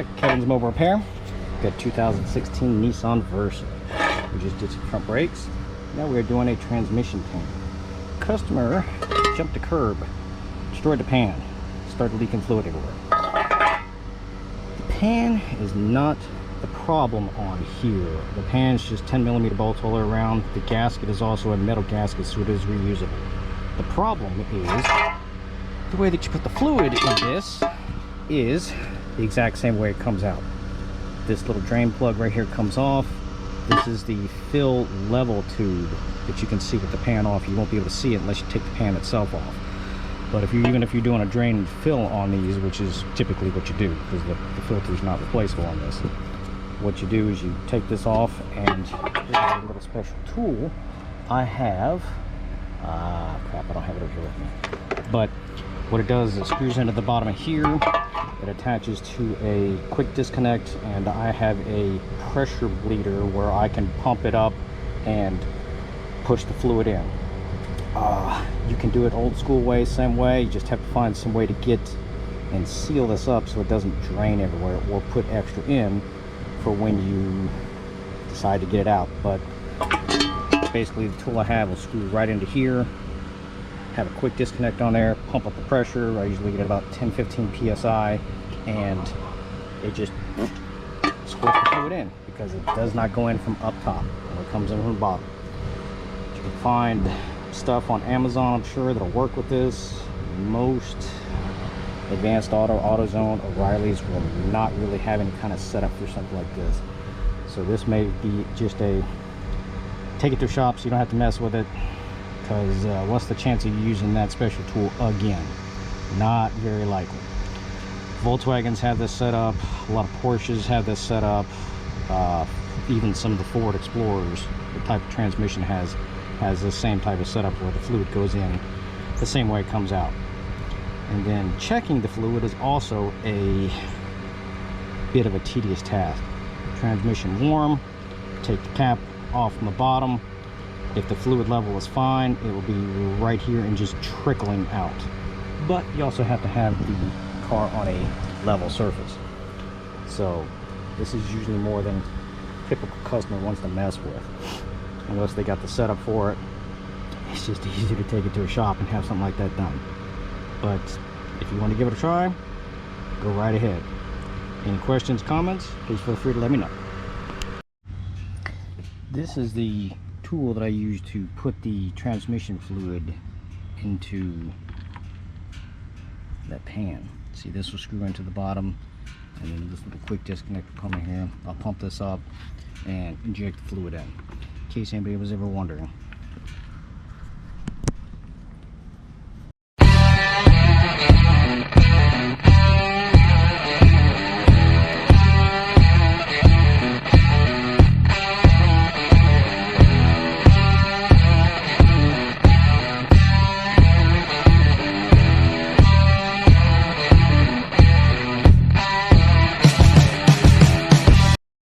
back. Kevin's Mobile Repair. Got 2016 Nissan Versa. We just did some front brakes. Now we're doing a transmission pan. Customer jumped the curb, destroyed the pan, started leaking fluid everywhere. The pan is not the problem on here. The pan is just 10mm bolts all around. The gasket is also a metal gasket, so it is reusable. The problem is the way that you put the fluid in this is the exact same way it comes out. This little drain plug right here comes off. This is the fill level tube that you can see with the pan off. You won't be able to see it unless you take the pan itself off. But even if you're doing a drain and fill on these, which is typically what you do, because the filter is not replaceable on this, what you do is you take this off, and here's a little special tool I have. Crap, I don't have it over here with me. But what it does is it screws into the bottom of here. It attaches to a quick disconnect, and I have a pressure bleeder where I can pump it up and push the fluid in. You can do it old school way, same way. You just have to find some way to get and seal this up so it doesn't drain everywhere, or put extra in for when you decide to get it out. But basically the tool I have will screw right into here, have a quick disconnect on there, pump up the pressure. I usually get about 10-15 psi, and it just squirts the fluid in, because it does not go in from up top, it comes in from the bottom. You can find stuff on Amazon, I'm sure, that'll work with this. Most Advanced Auto, AutoZone, O'Reilly's will not really have any kind of setup for something like this. So this may be just a take it to shops, you don't have to mess with it, because what's the chance of you using that special tool again? Not very likely. Volkswagens have this set up, a lot of Porsches have this set up, even some of the Ford Explorers, the type of transmission has the same type of setup where the fluid goes in the same way it comes out. And then checking the fluid is also a bit of a tedious task. Transmission warm, take the cap off from the bottom. If the fluid level is fine, it will be right here and just trickling out. But you also have to have the car on a level surface. So this is usually more than typical customer wants to mess with. Unless they got the setup for it, it's just easier to take it to a shop and have something like that done. But if you want to give it a try, go right ahead. Any questions, comments, please feel free to let me know. This is the tool that I use to put the transmission fluid into that pan. See, this will screw into the bottom, and then this little quick disconnect will come in here. I'll pump this up and inject the fluid in case anybody was ever wondering.